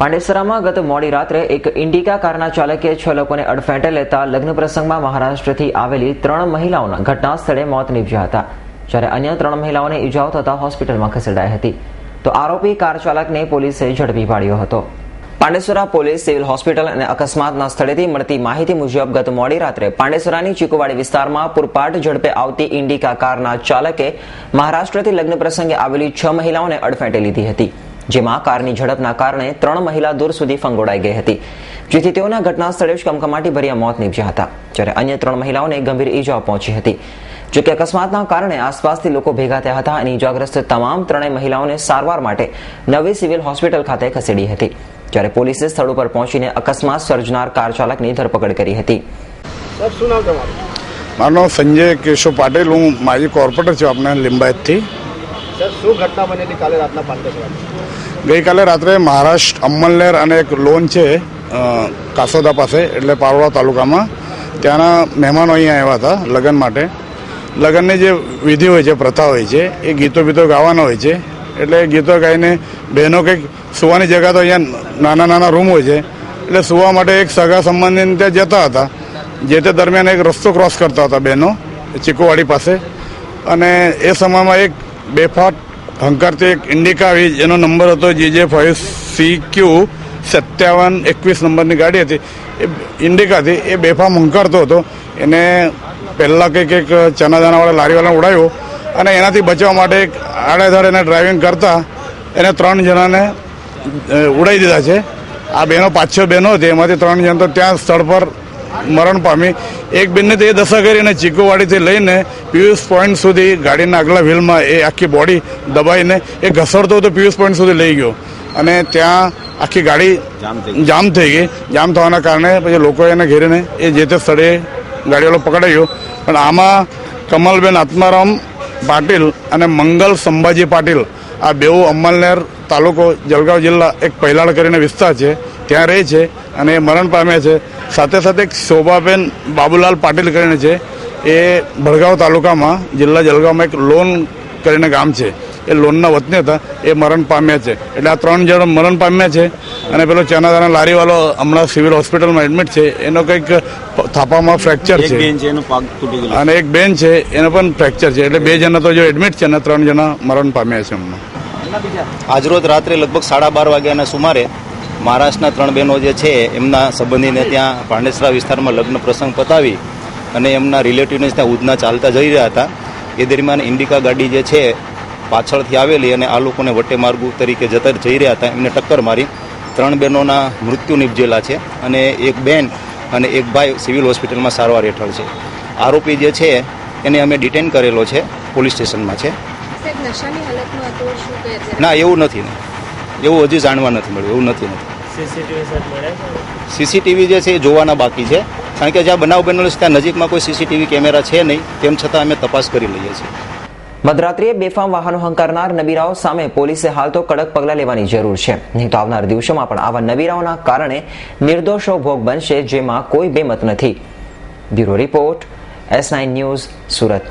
પાંડેસરામાં ગત મોડી રાત્રે એક ઇન્ડિકા કારના ચાલકે 6 લોકોને અડફેટે લેતા લગ્ન પ્રસંગમાં મહારાષ્ટ્રથી આવેલી 3 મહિલાઓના ઘટના સ્થળે મોત નીપજ્યા હતા, જ્યારે અન્ય 3 મહિલાઓને ઈજાઓ થતા હોસ્પિટલમાં ખસેડાઈ હતી. તો આરોપી કાર ચાલકને પોલીસે ઝડપી પાડ્યો હતો. પાંડેસરા પોલીસ સિવિલ હોસ્પિટલ અને અકસ્માતના સ્થળેથી મળતી માહિતી મુજબ ગત મોડી રાત્રે પાંડેસરાની ચીકુવાડી વિસ્તારમાં પૂરપાટ ઝડપે આવતી ઇન્ડિકા કારના ચાલકે મહારાષ્ટ્રથી લગ્ન પ્રસંગે આવેલી 6 મહિલાઓને અડફેટે લીધી હતી, જેમાં કારની ઝડપના કારણે 3 મહિલા દૂર સુધી ફંગોળાઈ ગઈ હતી, જેથી તેઓના ઘટના સ્થળે જ કમકમાટી ભર્યા મોત નીપજ્યા હતા, જ્યારે અન્ય 3 મહિલાઓને ગંભીર ઈજાઓ પહોંચી હતી. જોકે અકસ્માતના કારણે આસપાસથી લોકો ભેગા થયા હતા અને ઈજાગ્રસ્ત તમામ 3 મહિલાઓને સારવાર માટે નવી સિવિલ હોસ્પિટલ ખાતે ખસેડી હતી, જ્યારે પોલીસે સ્થળ ઉપર પહોંચીને અકસ્માત સર્જનાર કાર ચાલકની ધરપકડ કરી હતી. મારું નામ સંજય કેશવ પાટીલ, હું માજી કોર્પોરેટર છું આપણા લિંબાયતથી. શું ઘટના બનેલી કાલે રાતના પાંડેસરામાં? ગઈકાલે રાત્રે મહારાષ્ટ્ર અમલનેર અને એક લોન છે કાસોદા પાસે, એટલે પારોડા તાલુકામાં, ત્યાંના મહેમાનો અહીંયા આવ્યા હતા લગ્ન માટે. લગ્નની જે વિધિ હોય છે, પ્રથા હોય છે, એ ગીતો ગાવાના હોય છે. એટલે ગીતો ગાઈને બહેનો કંઈક સુવાની જગ્યા તો અહીંયા નાના રૂમ હોય છે, એટલે સુવા માટે એક સગા સંબંધીને ત્યાં જતા હતા. જે તે દરમિયાન એક રસ્તો ક્રોસ કરતા હતા બહેનો ચીકુવાડી પાસે, અને એ સમયમાં એક બેફાટ હંકારથી એક ઇન્ડિકા આવી, જેનો નંબર હતો JJ5CQ 5721 નંબરની ગાડી હતી, એ ઇન્ડિકાથી. એ બેફામ હંકારતો હતો. એને પહેલાં કંઈક ચનાદાનાવાળા લારીવાળાને ઉડાવ્યો, અને એનાથી બચવા માટે એક આડેધડ એને ડ્રાઇવિંગ કરતા એને 3 જણાને ઉડાવી દીધા છે. આ બહેનો 5-6 બહેનો હતી, એમાંથી 3 જણ તો ત્યાં સ્થળ પર મરણ પામી. એક બેનને તો એ દશા કરીને ચીકુવાડીથી લઈને પિયુષ પોઈન્ટ સુધી ગાડીના આગલા વ્હીલમાં એ આખી બોડી દબાઈને એ ઘસડતો હતો, પિયુષ પોઈન્ટ સુધી લઈ ગયો, અને ત્યાં આખી ગાડી જામ થઈ ગઈ. જામ થવાના કારણે પછી લોકોએ એને ઘેરીને એ જે તે સ્થળે ગાડીવાળો પકડાયો. પણ આમાં કમલબેન આત્મારામ પાટીલ અને મંગલ સંભાજી પાટીલ, આ બેઉ અમલનેર તાલુકો જલગાંવ જિલ્લા એક પહેલાડ કરીને વિસ્તાર છે, ત્યાં રહે છે અને એ મરણ પામ્યા છે. સાથે સાથે એક શોભાબેન બાબુલાલ પાટીલ કરીને છે, એ ભડગાંવ તાલુકામાં જિલ્લા જલગાંવમાં એક લોન કરીને ગામ છે, એ લોનના વતની હતા, એ મરણ પામ્યા છે. એટલે આ 3 જણ મરણ પામ્યા છે. અને પેલો ચનાદાના લારીવાળો હમણાં સિવિલ હોસ્પિટલમાં એડમિટ છે, એનો કંઈક થાપામાં ફ્રેક્ચર છે, અને એક બેન છે એનો પણ ફ્રેક્ચર છે. એટલે 2 જણા તો જો એડમિટ છે અને 3 જણા મરણ પામ્યા છે હમણાં. આજરોજ રાત્રે લગભગ 12:30 વાગ્યાના સુમારે મહારાષ્ટ્રના 3 બહેનો જે છે એમના સંબંધીને ત્યાં પાંડેસરા વિસ્તારમાં લગ્ન પ્રસંગ પતાવી અને એમના રિલેટિવને ત્યાં ઉધના ચાલતા જઈ રહ્યા હતા. એ દરમિયાન ઇન્ડિકા ગાડી જે છે પાછળથી આવેલી અને આ લોકોને વટે માર્ગુ તરીકે જતા જઈ રહ્યા હતા, એમને ટક્કર મારી 3 બહેનોના મૃત્યુ નિપજેલા છે, અને એક બેન અને એક ભાઈ સિવિલ હોસ્પિટલમાં સારવાર હેઠળ છે. આરોપી જે છે એને અમે ડિટેન કરેલો છે, પોલીસ સ્ટેશનમાં છે. ના, એવું નથી ને, એવું હજી જાણવા નથી મળ્યું, એવું નથી. સીસીટીવી જે છે એ જોવાના બાકી છે, કારણ કે જ્યાં બનાવ બનેલો છે ત્યાં નજીકમાં કોઈ સીસીટીવી કેમેરા છે નહીં, તેમ છતાં અમે તપાસ કરી લઈએ છીએ. મધરાત્રિએ બેફામ વાહનો હંકારનાર નબીરાઓ સામે પોલીસે હાલ તો કડક પગલાં લેવાની જરૂર છે, નહીં તો આવનાર દિવસોમાં પણ આવા નબીરાઓના કારણે નિર્દોષો ભોગ બનશે, જેમાં કોઈ બેમત નથી. Bureau report, S9 news, Surat.